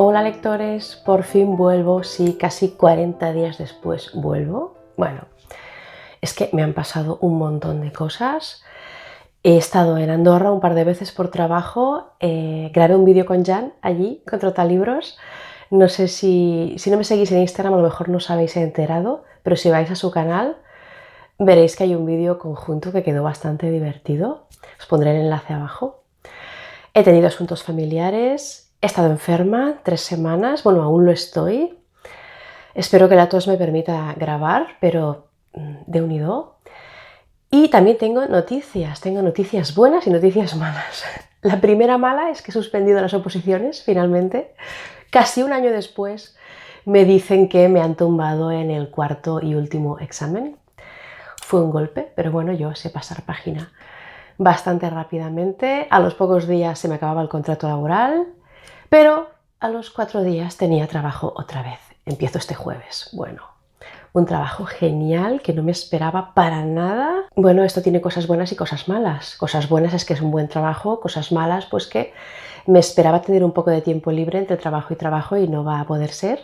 Hola lectores, por fin vuelvo, sí, casi 40 días después vuelvo. Bueno, es que me han pasado un montón de cosas. He estado en Andorra un par de veces por trabajo, grabé un vídeo con Jan allí, con Trotalibros. No sé si no me seguís en Instagram, a lo mejor no os habéis enterado, pero si vais a su canal veréis que hay un vídeo conjunto que quedó bastante divertido. Os pondré el enlace abajo. He tenido asuntos familiares, he estado enferma 3 semanas, bueno, aún lo estoy. Espero que la tos me permita grabar, pero Déu-n'hi-do. Y también tengo noticias buenas y noticias malas. La primera mala es que he suspendido las oposiciones, finalmente. Casi un año después me dicen que me han tumbado en el cuarto y último examen. Fue un golpe, pero bueno, yo sé pasar página bastante rápidamente. A los pocos días se me acababa el contrato laboral, pero a los 4 días tenía trabajo otra vez. Empiezo este jueves. Bueno, un trabajo genial que no me esperaba para nada. Bueno, esto tiene cosas buenas y cosas malas. Cosas buenas es que es un buen trabajo, cosas malas pues que me esperaba tener un poco de tiempo libre entre trabajo y no va a poder ser,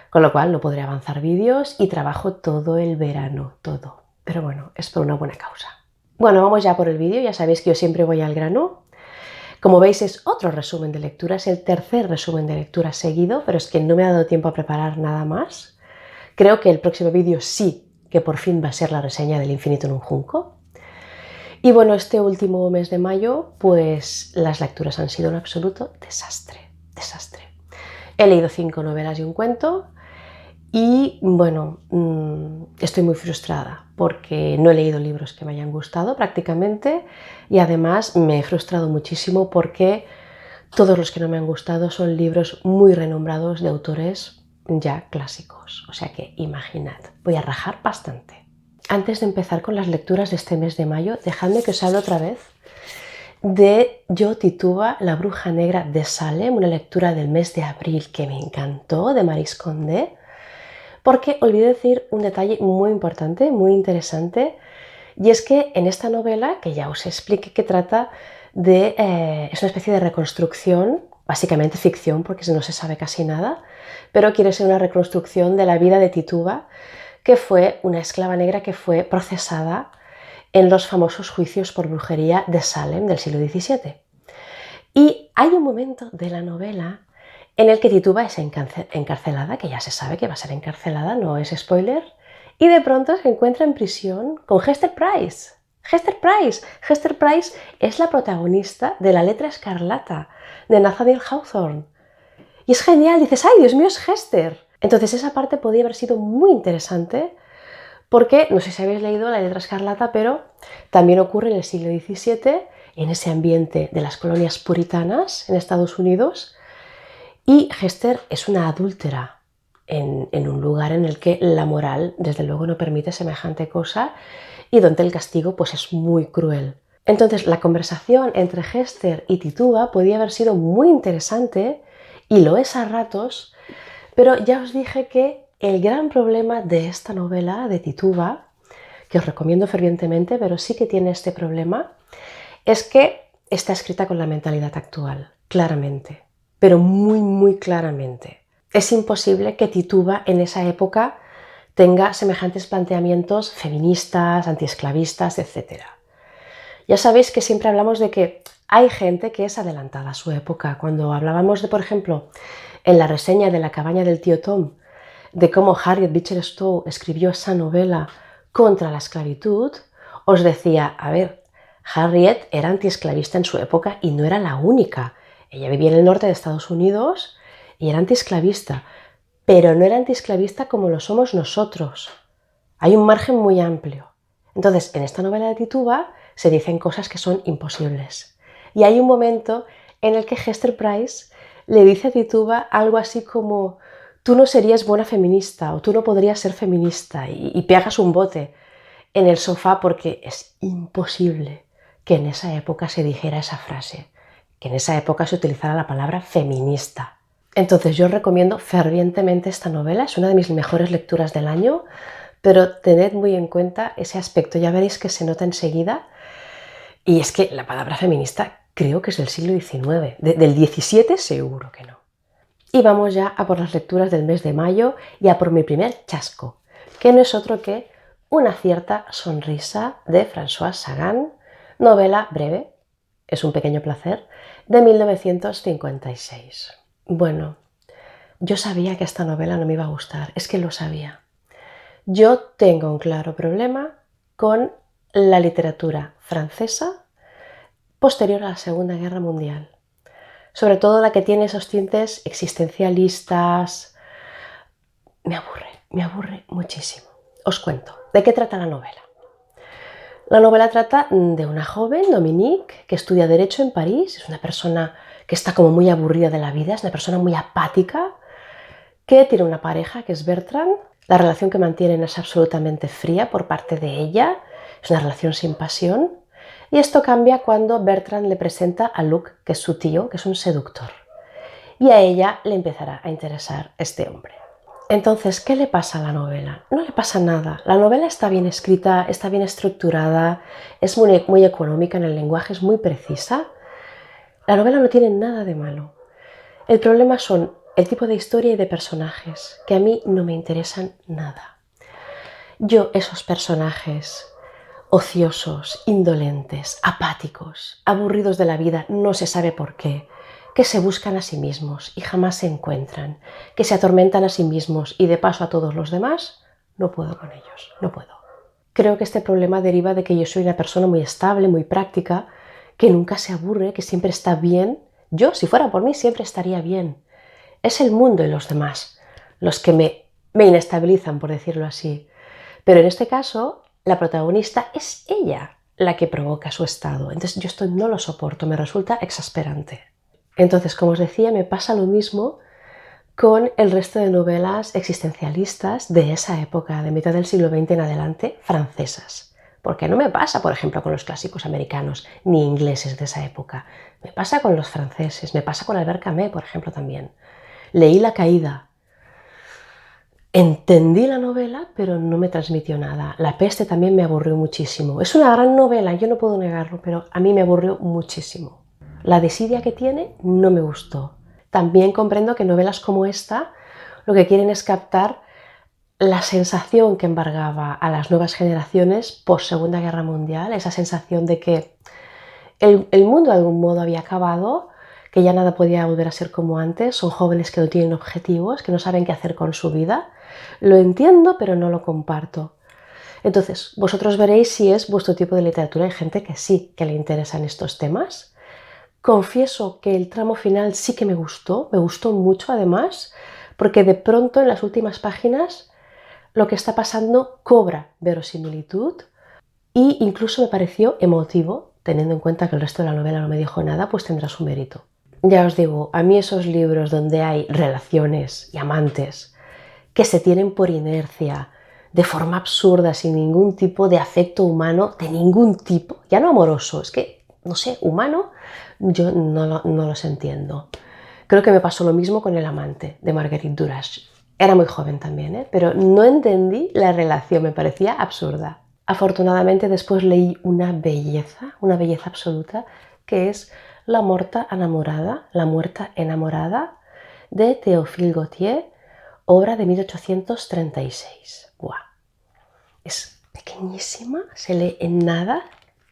con lo cual no podré avanzar vídeos y trabajo todo el verano, todo. Pero bueno, es por una buena causa. Bueno, vamos ya por el vídeo, ya sabéis que yo siempre voy al grano. Como veis es otro resumen de lectura, es el tercer resumen de lectura seguido, pero es que no me ha dado tiempo a preparar nada más. Creo que el próximo vídeo sí que por fin va a ser la reseña del Infinito en un junco. Y bueno, este último mes de mayo, pues las lecturas han sido un absoluto desastre, desastre. He leído 5 novelas y un cuento. Y bueno, estoy muy frustrada porque no he leído libros que me hayan gustado prácticamente y además me he frustrado muchísimo porque todos los que no me han gustado son libros muy renombrados de autores ya clásicos. O sea que imaginad, voy a rajar bastante. Antes de empezar con las lecturas de este mes de mayo, dejadme que os hable otra vez de Yo, Tituba, la bruja negra de Salem, una lectura del mes de abril que me encantó, de Maryse Condé. Porque olvidé decir un detalle muy importante, muy interesante, y es que en esta novela, que ya os expliqué que trata de... es una especie de reconstrucción, básicamente ficción porque no se sabe casi nada, pero quiere ser una reconstrucción de la vida de Tituba, que fue una esclava negra que fue procesada en los famosos juicios por brujería de Salem del siglo XVII. Y hay un momento de la novela en el que Tituba es encarcelada, que ya se sabe que va a ser encarcelada, no es spoiler, y de pronto se encuentra en prisión con Hester Price. Hester Price. Hester Price es la protagonista de La letra escarlata, de Nathaniel Hawthorne. Y es genial, dices, ¡ay, Dios mío, es Hester! Entonces esa parte podía haber sido muy interesante porque, no sé si habéis leído La letra escarlata, pero también ocurre en el siglo XVII, en ese ambiente de las colonias puritanas en Estados Unidos, y Hester es una adúltera en un lugar en el que la moral, desde luego, no permite semejante cosa y donde el castigo pues, es muy cruel. Entonces, la conversación entre Hester y Tituba podía haber sido muy interesante, y lo es a ratos, pero ya os dije que el gran problema de esta novela de Tituba, que os recomiendo fervientemente, pero sí que tiene este problema, es que está escrita con la mentalidad actual, claramente, pero muy, muy claramente. Es imposible que Tituba en esa época tenga semejantes planteamientos feministas, antiesclavistas, etc. Ya sabéis que siempre hablamos de que hay gente que es adelantada a su época. Cuando hablábamos de, por ejemplo, en la reseña de La cabaña del tío Tom, de cómo Harriet Beecher Stowe escribió esa novela contra la esclavitud, os decía, a ver, Harriet era antiesclavista en su época y no era la única. Ella vivía en el norte de Estados Unidos y era antiesclavista, pero no era antiesclavista como lo somos nosotros. Hay un margen muy amplio. Entonces, en esta novela de Tituba se dicen cosas que son imposibles. Y hay un momento en el que Hester Price le dice a Tituba algo así como: tú no serías buena feminista o tú no podrías ser feminista, y pegas un bote en el sofá porque es imposible que en esa época se dijera esa frase, que en esa época se utilizara la palabra feminista. Entonces yo os recomiendo fervientemente esta novela, es una de mis mejores lecturas del año, pero tened muy en cuenta ese aspecto, ya veréis que se nota enseguida, y es que la palabra feminista creo que es del siglo XIX, del XVII seguro que no. Y vamos ya a por las lecturas del mes de mayo y a por mi primer chasco, que no es otro que Una cierta sonrisa de François Sagan, novela breve, es un pequeño placer, de 1956. Bueno, yo sabía que esta novela no me iba a gustar, es que lo sabía. Yo tengo un claro problema con la literatura francesa posterior a la Segunda Guerra Mundial, sobre todo la que tiene esos tintes existencialistas. Me aburre muchísimo. Os cuento, ¿de qué trata la novela? La novela trata de una joven, Dominique, que estudia Derecho en París. Es una persona que está como muy aburrida de la vida, es una persona muy apática, que tiene una pareja que es Bertrand. La relación que mantienen es absolutamente fría por parte de ella, es una relación sin pasión. Y esto cambia cuando Bertrand le presenta a Luc, que es su tío, que es un seductor. Y a ella le empezará a interesar este hombre. Entonces, ¿qué le pasa a la novela? No le pasa nada. La novela está bien escrita, está bien estructurada, es muy económica en el lenguaje, es muy precisa. La novela no tiene nada de malo. El problema son el tipo de historia y de personajes, que a mí no me interesan nada. Yo esos personajes ociosos, indolentes, apáticos, aburridos de la vida, no se sabe por qué, que se buscan a sí mismos y jamás se encuentran, que se atormentan a sí mismos y de paso a todos los demás, no puedo con ellos, no puedo. Creo que este problema deriva de que yo soy una persona muy estable, muy práctica, que nunca se aburre, que siempre está bien. Yo, si fuera por mí, siempre estaría bien. Es el mundo y los demás los que me inestabilizan, por decirlo así. Pero en este caso, la protagonista es ella la que provoca su estado. Entonces yo esto no lo soporto, me resulta exasperante. Entonces, como os decía, me pasa lo mismo con el resto de novelas existencialistas de esa época, de mitad del siglo XX en adelante, francesas. Porque no me pasa, por ejemplo, con los clásicos americanos ni ingleses de esa época. Me pasa con los franceses, me pasa con Albert Camus, por ejemplo, también. Leí La caída. Entendí la novela, pero no me transmitió nada. La peste también me aburrió muchísimo. Es una gran novela, yo no puedo negarlo, pero a mí me aburrió muchísimo. La desidia que tiene no me gustó. También comprendo que novelas como esta lo que quieren es captar la sensación que embargaba a las nuevas generaciones post Segunda Guerra Mundial, esa sensación de que el mundo de algún modo había acabado, que ya nada podía volver a ser como antes, son jóvenes que no tienen objetivos, que no saben qué hacer con su vida. Lo entiendo, pero no lo comparto. Entonces, vosotros veréis si es vuestro tipo de literatura. Hay gente que sí, que le interesan estos temas. Confieso que el tramo final sí que me gustó mucho además, porque de pronto en las últimas páginas lo que está pasando cobra verosimilitud e incluso me pareció emotivo, teniendo en cuenta que el resto de la novela no me dijo nada, pues tendrá su mérito. Ya os digo, a mí esos libros donde hay relaciones y amantes que se tienen por inercia, de forma absurda, sin ningún tipo de afecto humano, de ningún tipo, ya no amoroso, es que, no sé, humano, yo no los entiendo. Creo que me pasó lo mismo con El amante de Marguerite Duras. Era muy joven también, pero no entendí la relación, me parecía absurda. Afortunadamente después leí una belleza absoluta, que es La muerta enamorada, de Théophile Gautier, obra de 1836. ¡Buah! Es pequeñísima, se lee en nada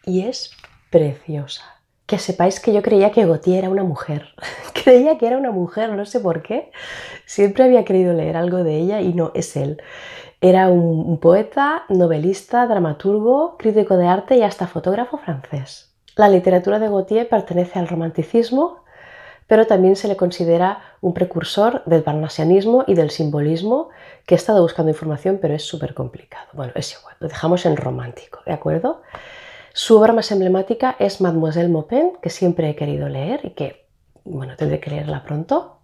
y es preciosa. Que sepáis que yo creía que Gautier era una mujer. Creía que era una mujer, no sé por qué. Siempre había querido leer algo de ella y no, es él. Era un poeta, novelista, dramaturgo, crítico de arte y hasta fotógrafo francés. La literatura de Gautier pertenece al romanticismo, pero también se le considera un precursor del parnasianismo y del simbolismo, que he estado buscando información, pero es súper complicado. Bueno, es igual, lo dejamos en romántico, ¿de acuerdo? Su obra más emblemática es Mademoiselle Maupin, que siempre he querido leer y que, bueno, tendré que leerla pronto.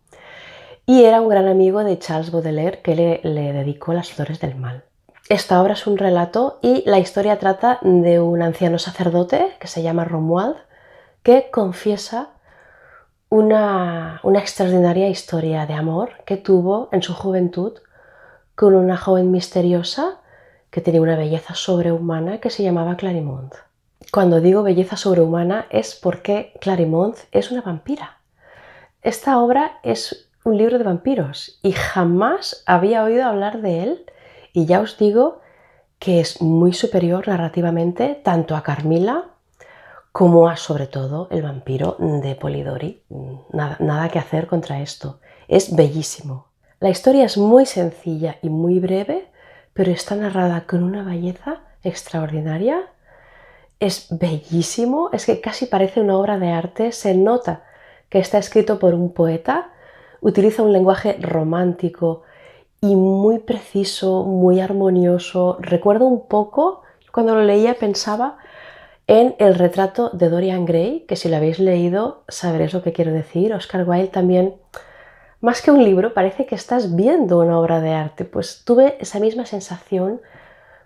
Y era un gran amigo de Charles Baudelaire, que le dedicó Las flores del mal. Esta obra es un relato y la historia trata de un anciano sacerdote que se llama Romuald, que confiesa una extraordinaria historia de amor que tuvo en su juventud con una joven misteriosa que tenía una belleza sobrehumana que se llamaba Clarimont. Cuando digo belleza sobrehumana es porque Clarimont es una vampira. Esta obra es un libro de vampiros y jamás había oído hablar de él. Y ya os digo que es muy superior narrativamente tanto a Carmilla como a, sobre todo, El vampiro de Polidori. Nada que hacer contra esto. Es bellísimo. La historia es muy sencilla y muy breve, pero está narrada con una belleza extraordinaria. Es bellísimo, es que casi parece una obra de arte, se nota que está escrito por un poeta, utiliza un lenguaje romántico y muy preciso, muy armonioso. Recuerdo un poco, cuando lo leía pensaba en El retrato de Dorian Gray, que si lo habéis leído sabréis lo que quiero decir. Oscar Wilde también, más que un libro, parece que estás viendo una obra de arte. Pues tuve esa misma sensación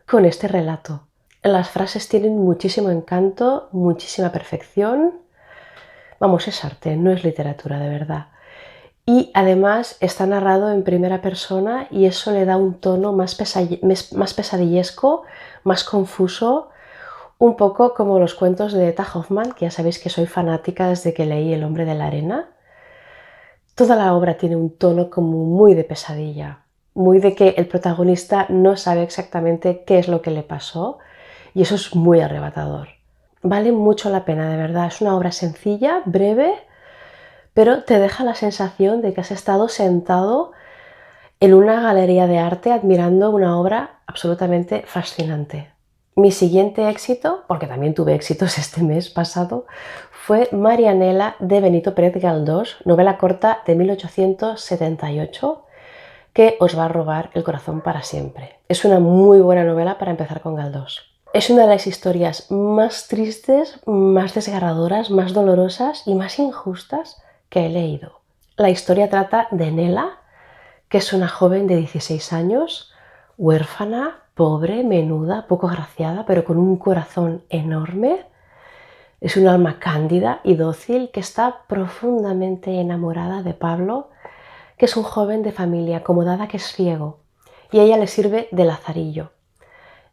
con este relato. Las frases tienen muchísimo encanto, muchísima perfección. Vamos, es arte, no es literatura de verdad. Y además está narrado en primera persona y eso le da un tono más pesadillesco, más confuso, un poco como los cuentos de Eta Hoffmann, que ya sabéis que soy fanática desde que leí El hombre de la arena. Toda la obra tiene un tono como muy de pesadilla, muy de que el protagonista no sabe exactamente qué es lo que le pasó y eso es muy arrebatador. Vale mucho la pena, de verdad. Es una obra sencilla, breve, pero te deja la sensación de que has estado sentado en una galería de arte admirando una obra absolutamente fascinante. Mi siguiente éxito, porque también tuve éxitos este mes pasado, fue Marianela de Benito Pérez Galdós, novela corta de 1878, que os va a robar el corazón para siempre. Es una muy buena novela para empezar con Galdós. Es una de las historias más tristes, más desgarradoras, más dolorosas y más injustas que he leído. La historia trata de Nela, que es una joven de 16 años, huérfana, pobre, menuda, poco agraciada, pero con un corazón enorme. Es un alma cándida y dócil que está profundamente enamorada de Pablo, que es un joven de familia acomodada que es ciego, y ella le sirve de lazarillo.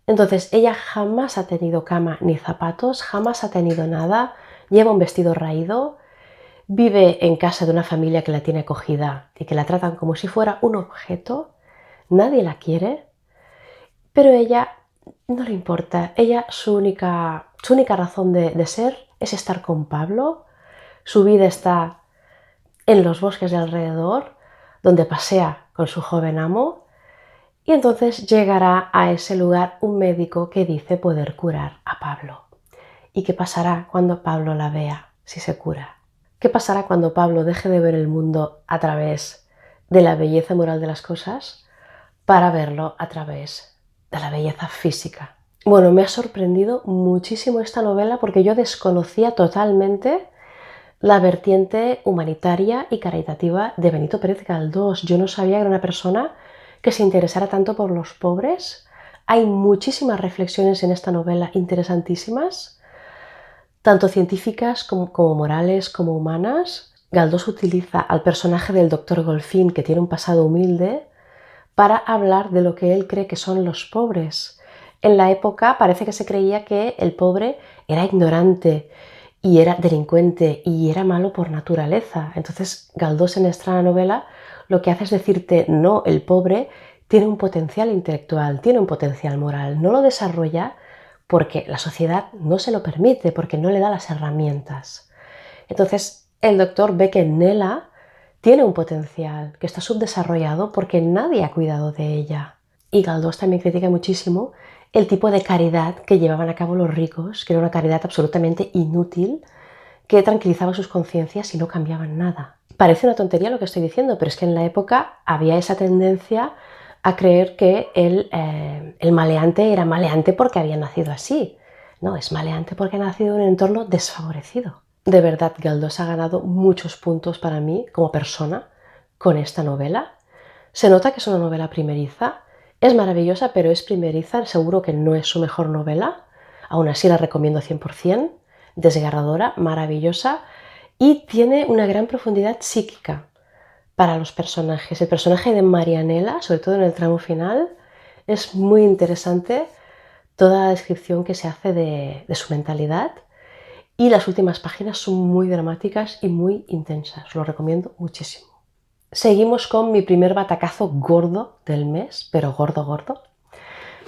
Entonces ella jamás ha tenido cama ni zapatos, jamás ha tenido nada, lleva un vestido raído, vive en casa de una familia que la tiene acogida y que la tratan como si fuera un objeto, nadie la quiere, pero ella no le importa. Ella, su única razón de ser es estar con Pablo. Su vida está en los bosques de alrededor, donde pasea con su joven amo, y entonces llegará a ese lugar un médico que dice poder curar a Pablo. ¿Y qué pasará cuando Pablo la vea si se cura? ¿Qué pasará cuando Pablo deje de ver el mundo a través de la belleza moral de las cosas para verlo a través de la belleza física? Bueno, me ha sorprendido muchísimo esta novela porque yo desconocía totalmente la vertiente humanitaria y caritativa de Benito Pérez Galdós. Yo no sabía que era una persona que se interesara tanto por los pobres. Hay muchísimas reflexiones en esta novela interesantísimas, tanto científicas como morales, como humanas. Galdós utiliza al personaje del doctor Golfín, que tiene un pasado humilde, para hablar de lo que él cree que son los pobres. En la época parece que se creía que el pobre era ignorante y era delincuente y era malo por naturaleza. Entonces Galdós en esta novela lo que hace es decirte, no, el pobre tiene un potencial intelectual, tiene un potencial moral, no lo desarrolla porque la sociedad no se lo permite, porque no le da las herramientas. Entonces el doctor ve que Nela tiene un potencial que está subdesarrollado porque nadie ha cuidado de ella. Y Galdós también critica muchísimo el tipo de caridad que llevaban a cabo los ricos, que era una caridad absolutamente inútil, que tranquilizaba sus conciencias y no cambiaban nada. Parece una tontería lo que estoy diciendo, pero es que en la época había esa tendencia a creer que el maleante era maleante porque había nacido así. No, es maleante porque ha nacido en un entorno desfavorecido. De verdad, Galdós ha ganado muchos puntos para mí como persona con esta novela. Se nota que es una novela primeriza. Es maravillosa, pero es primeriza. Seguro que no es su mejor novela. Aún así la recomiendo 100%. Desgarradora, maravillosa y tiene una gran profundidad psíquica para los personajes. El personaje de Marianela, sobre todo en el tramo final, es muy interesante toda la descripción que se hace de su mentalidad. Y las últimas páginas son muy dramáticas y muy intensas. Lo recomiendo muchísimo. seguimos con mi primer batacazo gordo del mes, pero gordo, gordo,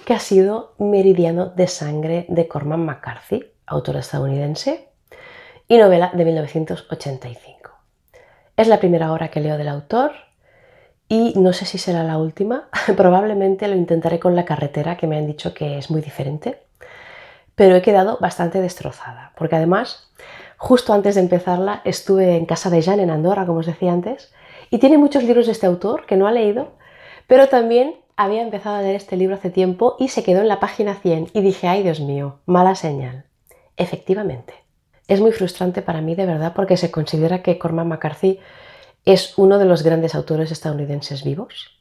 que ha sido Meridiano de Sangre de Cormac McCarthy, autor estadounidense, y novela de 1985. Es la primera obra que leo del autor y no sé si será la última. Probablemente lo intentaré con La carretera, que me han dicho que es muy diferente, pero he quedado bastante destrozada, porque además, justo antes de empezarla, estuve en casa de Jan en Andorra, como os decía antes, y tiene muchos libros de este autor que no ha leído, pero también había empezado a leer este libro hace tiempo y se quedó en la página 100 y dije, ay Dios mío, mala señal. Efectivamente. Es muy frustrante para mí, de verdad, porque se considera que Cormac McCarthy es uno de los grandes autores estadounidenses vivos.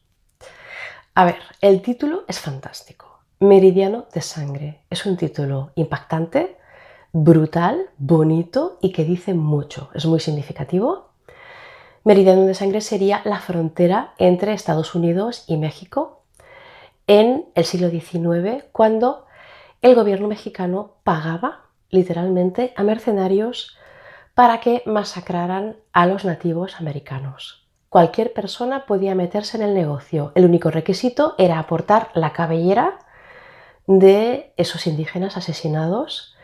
A ver, el título es fantástico. Meridiano de Sangre. Es un título impactante, brutal, bonito y que dice mucho. Es muy significativo. Meridiano de Sangre sería la frontera entre Estados Unidos y México en el siglo XIX, cuando el gobierno mexicano pagaba literalmente a mercenarios para que masacraran a los nativos americanos. Cualquier persona podía meterse en el negocio. El único requisito era aportar la cabellera de esos indígenas asesinados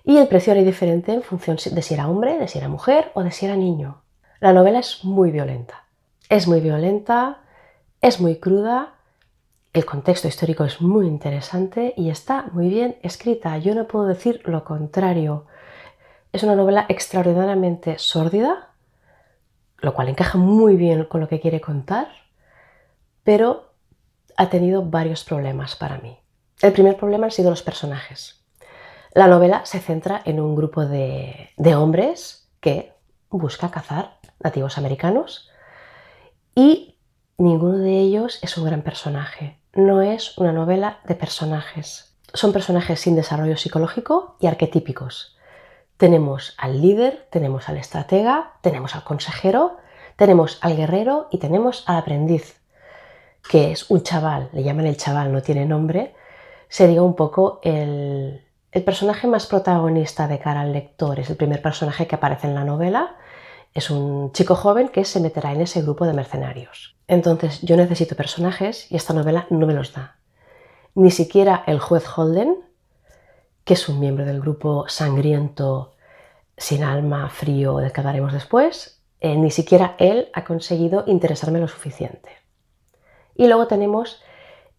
y el precio era diferente en función de si era hombre, de si era mujer o de si era niño. La novela es muy violenta. Es muy violenta, es muy cruda. El contexto histórico es muy interesante y está muy bien escrita. Yo no puedo decir lo contrario. Es una novela extraordinariamente sórdida, lo cual encaja muy bien con lo que quiere contar, pero ha tenido varios problemas para mí. El primer problema han sido los personajes. La novela se centra en un grupo de hombres que busca cazar nativos americanos y ninguno de ellos es un gran personaje. No es una novela de personajes. Son personajes sin desarrollo psicológico y arquetípicos. Tenemos al líder, tenemos al estratega, tenemos al consejero, tenemos al guerrero y tenemos al aprendiz, que es un chaval, le llaman el chaval, no tiene nombre, sería un poco el personaje más protagonista de cara al lector, es el primer personaje que aparece en la novela, es un chico joven que se meterá en ese grupo de mercenarios. Entonces yo necesito personajes y esta novela no me los da. Ni siquiera el juez Holden, que es un miembro del grupo sangriento, sin alma, frío, del que hablaremos después, ni siquiera él ha conseguido interesarme lo suficiente. Y luego tenemos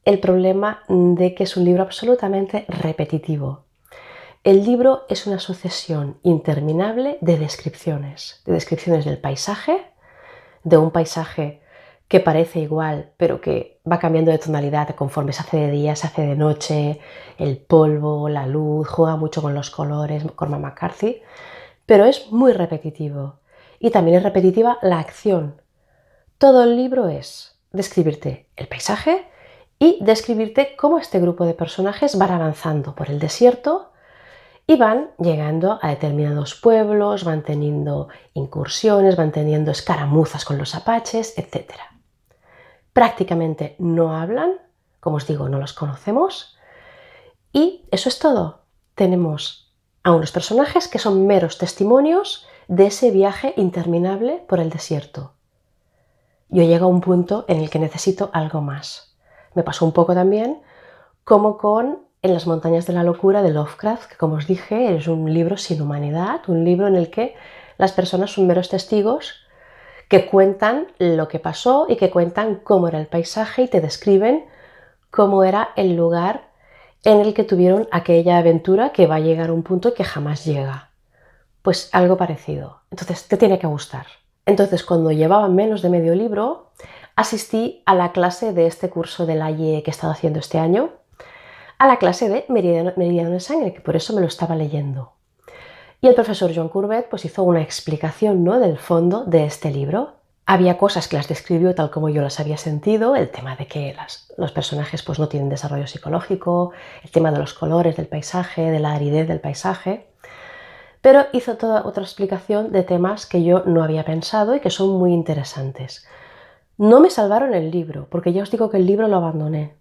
el problema de que es un libro absolutamente repetitivo. El libro es una sucesión interminable de descripciones del paisaje, de un paisaje que parece igual, pero que va cambiando de tonalidad conforme se hace de día, se hace de noche, el polvo, la luz, juega mucho con los colores, Cormac McCarthy, pero es muy repetitivo. Y también es repetitiva la acción. Todo el libro es describirte el paisaje y describirte cómo este grupo de personajes van avanzando por el desierto y van llegando a determinados pueblos, van teniendo incursiones, van teniendo escaramuzas con los apaches, etc. Prácticamente no hablan, como os digo, no los conocemos y eso es todo. Tenemos a unos personajes que son meros testimonios de ese viaje interminable por el desierto. Yo llego a un punto en el que necesito algo más. Me pasó un poco también como con En las montañas de la locura de Lovecraft, que como os dije es un libro sin humanidad, un libro en el que las personas son meros testigos que cuentan lo que pasó y que cuentan cómo era el paisaje y te describen cómo era el lugar en el que tuvieron aquella aventura que va a llegar a un punto que jamás llega. Pues algo parecido. Entonces te tiene que gustar. Entonces, cuando llevaba menos de medio libro, asistí a la clase de este curso de LAIE que he estado haciendo este año, a la clase de Meridiano de Sangre, que por eso me lo estaba leyendo. Y el profesor John Courbet pues, hizo una explicación, ¿no?, del fondo de este libro. Había cosas que las describió tal como yo las había sentido, el tema de que los personajes pues, no tienen desarrollo psicológico, el tema de los colores del paisaje, de la aridez del paisaje, pero hizo toda otra explicación de temas que yo no había pensado y que son muy interesantes. No me salvaron el libro, porque ya os digo que el libro lo abandoné.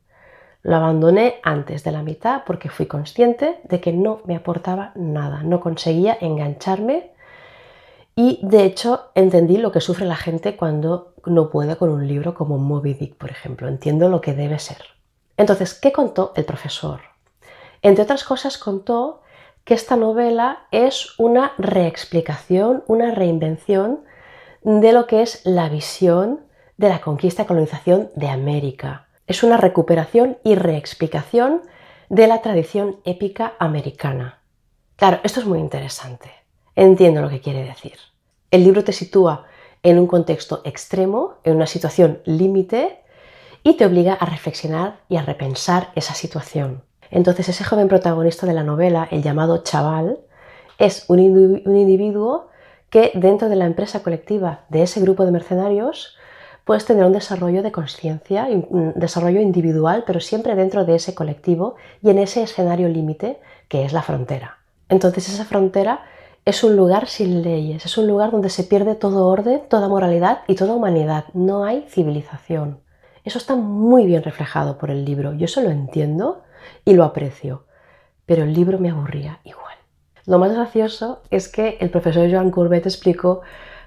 Lo abandoné antes de la mitad porque fui consciente de que no me aportaba nada, no conseguía engancharme Y de hecho entendí lo que sufre la gente cuando no puede con un libro como Moby Dick, por ejemplo. Entiendo lo que debe ser. Entonces, ¿qué contó el profesor? Entre otras cosas contó que esta novela es una reexplicación, una reinvención de lo que es la visión de la conquista y colonización de América. Es una recuperación y reexplicación de la tradición épica americana. Claro, esto es muy interesante. Entiendo lo que quiere decir. El libro te sitúa en un contexto extremo, en una situación límite, y te obliga a reflexionar y a repensar esa situación. Entonces, ese joven protagonista de la novela, el llamado chaval, es un individuo que dentro de la empresa colectiva de ese grupo de mercenarios puedes tener un desarrollo de conciencia, un desarrollo individual, pero siempre dentro de ese colectivo y en ese escenario límite que es la frontera. Entonces esa frontera es un lugar sin leyes, es un lugar donde se pierde todo orden, toda moralidad y toda humanidad. No hay civilización. Eso está muy bien reflejado por el libro. Yo eso lo entiendo y lo aprecio, pero el libro me aburría igual. Lo más gracioso es que el profesor Joan Courbet explicó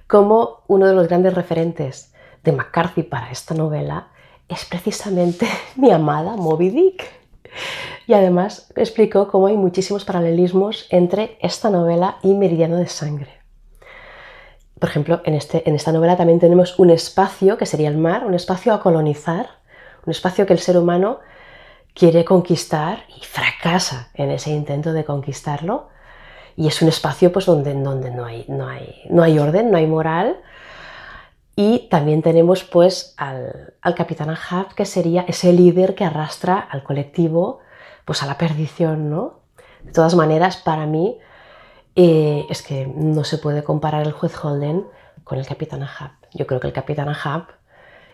cómo uno de los grandes referentes de McCarthy para esta novela es precisamente mi amada Moby Dick. Y además explicó cómo hay muchísimos paralelismos entre esta novela y Meridiano de Sangre. Por ejemplo, en esta novela también tenemos un espacio, que sería el mar, un espacio a colonizar, un espacio que el ser humano quiere conquistar y fracasa en ese intento de conquistarlo. Y es un espacio pues, donde no hay orden, no hay moral. Y también tenemos pues, al Capitán Ahab, que sería ese líder que arrastra al colectivo pues, a la perdición, ¿no? De todas maneras, para mí, es que no se puede comparar el juez Holden con el Capitán Ahab. Yo creo que el Capitán Ahab,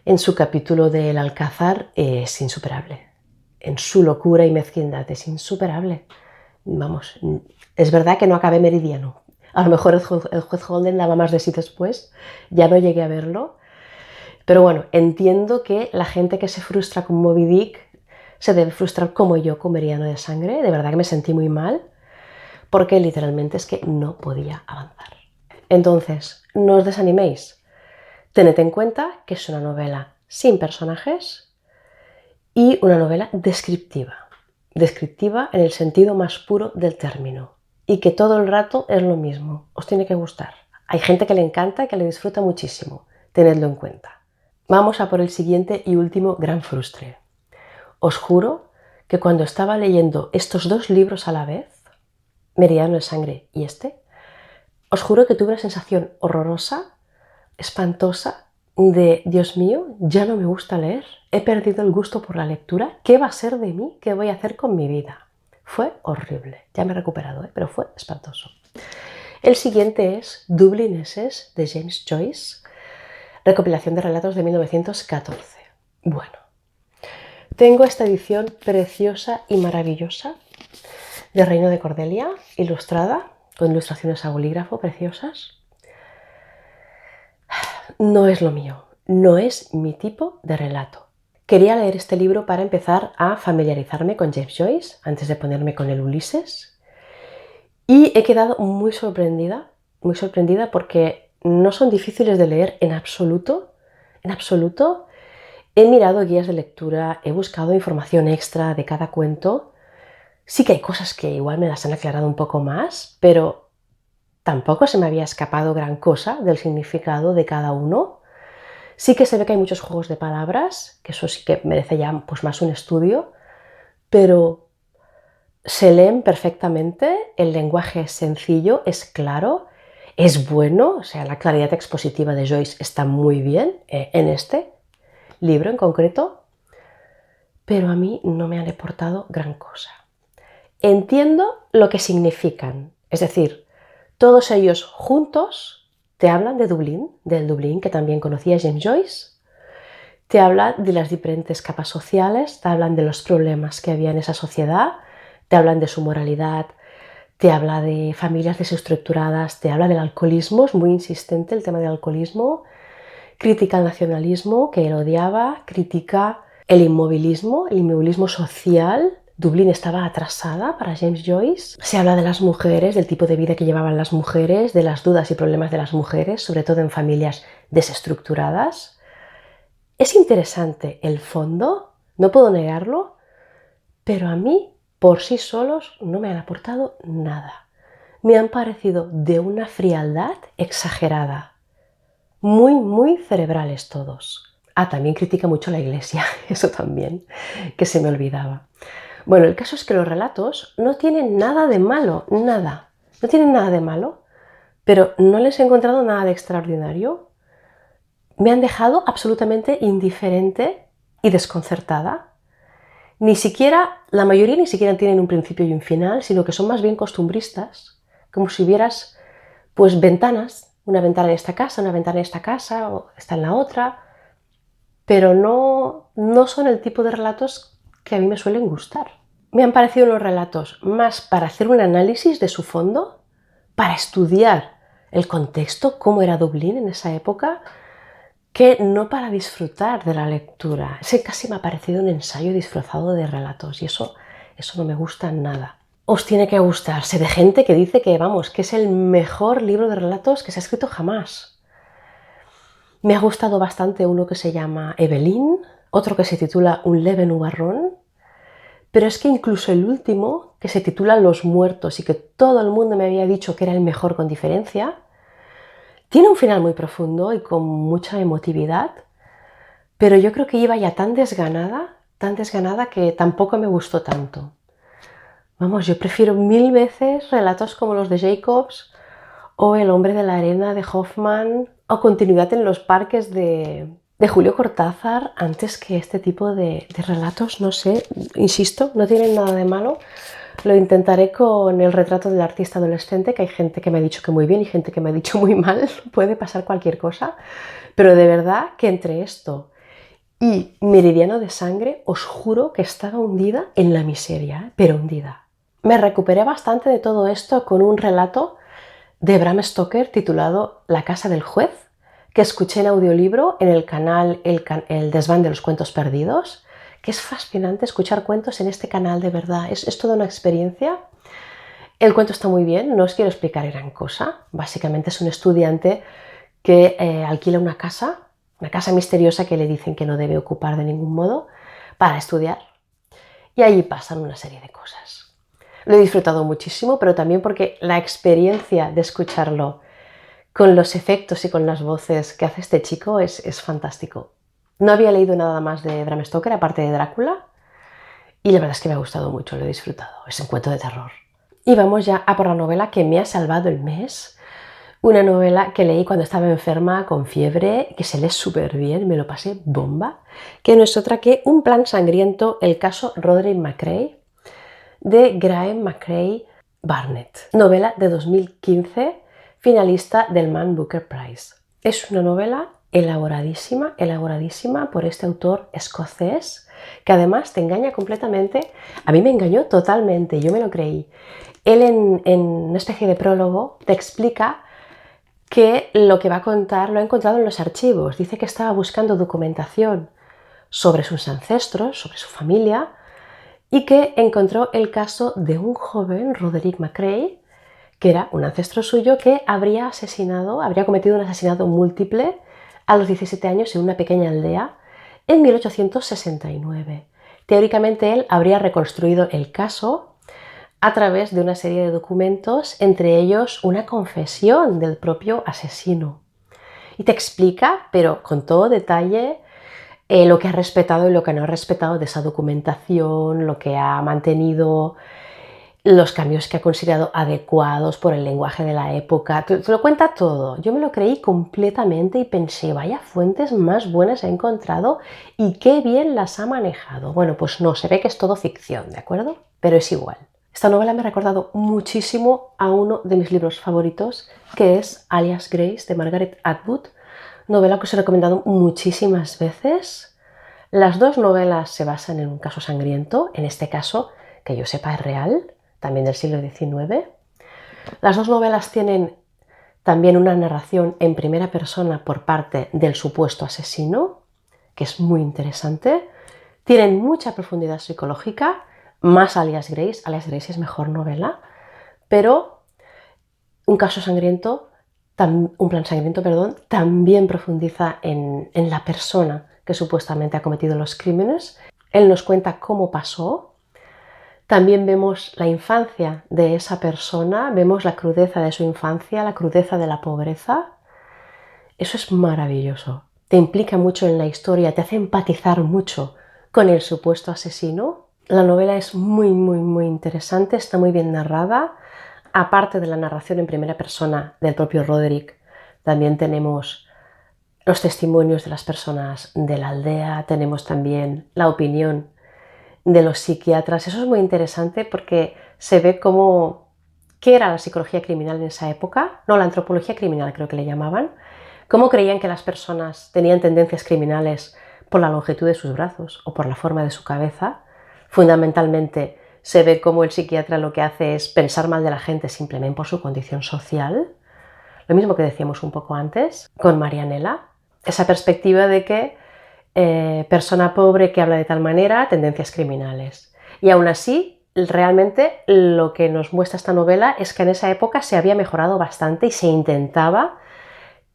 en su capítulo del Alcázar, es insuperable. En su locura y mezquindad es insuperable. Vamos, es verdad que no acabé Meridiano. A lo mejor el juez Holden daba más de sí después, ya no llegué a verlo. Pero bueno, entiendo que la gente que se frustra con Moby Dick se debe frustrar como yo con Meridiano de Sangre. De verdad que me sentí muy mal, porque literalmente es que no podía avanzar. Entonces, no os desaniméis. Tened en cuenta que es una novela sin personajes y una novela descriptiva. Descriptiva en el sentido más puro del término. Y que todo el rato es lo mismo. Os tiene que gustar. Hay gente que le encanta y que le disfruta muchísimo. Tenedlo en cuenta. Vamos a por el siguiente y último gran frustre. Os juro que cuando estaba leyendo estos dos libros a la vez, Meridiano de Sangre y os juro que tuve una sensación horrorosa, espantosa, de Dios mío, ya no me gusta leer, he perdido el gusto por la lectura, ¿qué va a ser de mí? ¿Qué voy a hacer con mi vida? Fue horrible, ya me he recuperado, pero fue espantoso. El siguiente es Dublineses de James Joyce, recopilación de relatos de 1914. Bueno, tengo esta edición preciosa y maravillosa de Reino de Cordelia, ilustrada, con ilustraciones a bolígrafo preciosas. No es lo mío, no es mi tipo de relato. Quería leer este libro para empezar a familiarizarme con James Joyce, antes de ponerme con el Ulises, y he quedado muy sorprendida porque no son difíciles de leer en absoluto, en absoluto. He mirado guías de lectura, he buscado información extra de cada cuento. Sí que hay cosas que igual me las han aclarado un poco más, pero tampoco se me había escapado gran cosa del significado de cada uno. Sí que se ve que hay muchos juegos de palabras, que eso sí que merece ya pues, más un estudio, pero se leen perfectamente, el lenguaje es sencillo, es claro, es bueno, o sea, la claridad expositiva de Joyce está muy bien en este libro en concreto, pero a mí no me han aportado gran cosa. Entiendo lo que significan, es decir, todos ellos juntos te hablan de Dublín, del Dublín que también conocía James Joyce, te hablan de las diferentes capas sociales, te hablan de los problemas que había en esa sociedad, te hablan de su moralidad, te habla de familias desestructuradas, te habla del alcoholismo, es muy insistente el tema del alcoholismo, critica el nacionalismo, que él odiaba, critica el inmovilismo social Dublín estaba atrasada para James Joyce. Se habla de las mujeres, del tipo de vida que llevaban las mujeres, de las dudas y problemas de las mujeres, sobre todo en familias desestructuradas. Es interesante el fondo, no puedo negarlo, pero a mí por sí solos no me han aportado nada. Me han parecido de una frialdad exagerada. Muy, muy cerebrales todos. Ah, también critica mucho la Iglesia, eso también, que se me olvidaba. Bueno, el caso es que los relatos no tienen nada de malo, nada. No tienen nada de malo, pero no les he encontrado nada de extraordinario. Me han dejado absolutamente indiferente y desconcertada. Ni siquiera, la mayoría ni siquiera tienen un principio y un final, sino que son más bien costumbristas, como si vieras pues ventanas, una ventana en esta casa, una ventana en esta casa, o está en la otra, pero no son el tipo de relatos que a mí me suelen gustar. Me han parecido los relatos más para hacer un análisis de su fondo, para estudiar el contexto, cómo era Dublín en esa época, que no para disfrutar de la lectura. Ese casi me ha parecido un ensayo disfrazado de relatos y eso no me gusta nada. Os tiene que gustarse de gente que dice que, vamos, que es el mejor libro de relatos que se ha escrito jamás. Me ha gustado bastante uno que se llama Evelyn, otro que se titula Un leve nubarrón, pero es que incluso el último, que se titula Los muertos y que todo el mundo me había dicho que era el mejor con diferencia, tiene un final muy profundo y con mucha emotividad, pero yo creo que iba ya tan desganada que tampoco me gustó tanto. Vamos, yo prefiero mil veces relatos como los de Jacobs o El hombre de la arena de Hoffman o Continuidad en los parques de Julio Cortázar antes que este tipo de relatos, no sé, insisto, no tienen nada de malo. Lo intentaré con El retrato del artista adolescente, que hay gente que me ha dicho que muy bien y gente que me ha dicho muy mal, puede pasar cualquier cosa, pero de verdad que entre esto y Meridiano de sangre os juro que estaba hundida en la miseria, pero hundida. Me recuperé bastante de todo esto con un relato de Bram Stoker titulado La casa del juez, que escuché en audiolibro en el canal El desván de los cuentos perdidos, que es fascinante escuchar cuentos en este canal, de verdad, es toda una experiencia. El cuento está muy bien, no os quiero explicar gran cosa, básicamente es un estudiante que alquila una casa misteriosa que le dicen que no debe ocupar de ningún modo para estudiar, y allí pasan una serie de cosas. Lo he disfrutado muchísimo, pero también porque la experiencia de escucharlo con los efectos y con las voces que hace este chico es fantástico. No había leído nada más de Bram Stoker, aparte de Drácula, y la verdad es que me ha gustado mucho, lo he disfrutado. Es un cuento de terror. Y vamos ya a por la novela que me ha salvado el mes. Una novela que leí cuando estaba enferma con fiebre, que se lee súper bien, me lo pasé bomba, que no es otra que Un plan sangriento, el caso Roderick McRae, de Graham McRae Barnett. Novela de 2015, finalista del Man Booker Prize. Es una novela elaboradísima por este autor escocés, que además te engaña completamente. A mí me engañó totalmente, yo me lo creí. Él en una especie de prólogo te explica que lo que va a contar lo ha encontrado en los archivos. Dice que estaba buscando documentación sobre sus ancestros, sobre su familia, y que encontró el caso de un joven, Roderick McRae, que era un ancestro suyo que habría cometido un asesinato múltiple a los 17 años en una pequeña aldea en 1869. Teóricamente él habría reconstruido el caso a través de una serie de documentos, entre ellos una confesión del propio asesino. Y te explica, pero con todo detalle, lo que ha respetado y lo que no ha respetado de esa documentación, lo que ha mantenido, los cambios que ha considerado adecuados por el lenguaje de la época. Te lo cuenta todo. Yo me lo creí completamente y pensé, vaya fuentes más buenas he encontrado y qué bien las ha manejado. Bueno, pues no, se ve que es todo ficción, ¿de acuerdo? Pero es igual. Esta novela me ha recordado muchísimo a uno de mis libros favoritos, que es Alias Grace, de Margaret Atwood, novela que os he recomendado muchísimas veces. Las dos novelas se basan en un caso sangriento, en este caso, que yo sepa, es real, también del siglo XIX. Las dos novelas tienen también una narración en primera persona por parte del supuesto asesino, que es muy interesante. Tienen mucha profundidad psicológica, más Alias Grace. Alias Grace es mejor novela, pero Un caso sangriento, un plan sangriento, perdón, también profundiza en la persona que supuestamente ha cometido los crímenes. Él nos cuenta cómo pasó. También vemos la infancia de esa persona, vemos la crudeza de su infancia, la crudeza de la pobreza. Eso es maravilloso. Te implica mucho en la historia, te hace empatizar mucho con el supuesto asesino. La novela es muy, muy, muy interesante, está muy bien narrada. Aparte de la narración en primera persona del propio Roderick, también tenemos los testimonios de las personas de la aldea, tenemos también la opinión de los psiquiatras. Eso es muy interesante porque se ve qué era la psicología criminal en esa época, no, la antropología criminal creo que le llamaban, cómo creían que las personas tenían tendencias criminales por la longitud de sus brazos o por la forma de su cabeza. Fundamentalmente se ve cómo el psiquiatra lo que hace es pensar mal de la gente simplemente por su condición social. Lo mismo que decíamos un poco antes con Marianela, esa perspectiva de que persona pobre que habla de tal manera, tendencias criminales. Y aún así, realmente lo que nos muestra esta novela es que en esa época se había mejorado bastante y se intentaba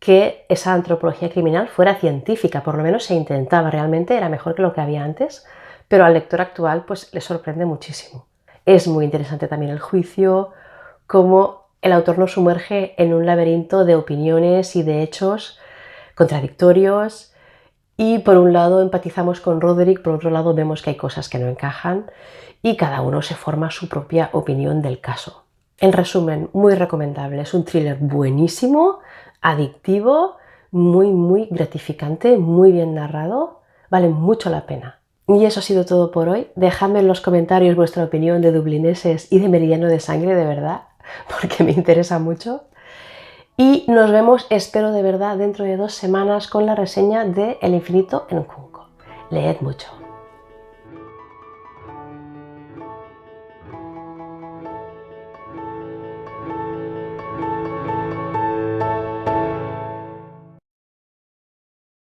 que esa antropología criminal fuera científica, por lo menos se intentaba, realmente era mejor que lo que había antes, pero al lector actual pues le sorprende muchísimo. Es muy interesante también el juicio, cómo el autor nos sumerge en un laberinto de opiniones y de hechos contradictorios y por un lado empatizamos con Roderick, por otro lado vemos que hay cosas que no encajan y cada uno se forma su propia opinión del caso. En resumen, muy recomendable, es un thriller buenísimo, adictivo, muy, muy gratificante, muy bien narrado, vale mucho la pena. Y eso ha sido todo por hoy. Dejadme en los comentarios vuestra opinión de Dublineses y de Meridiano de Sangre, de verdad, porque me interesa mucho. Y nos vemos, espero de verdad, dentro de 2 semanas con la reseña de El infinito en un junco. Leed mucho.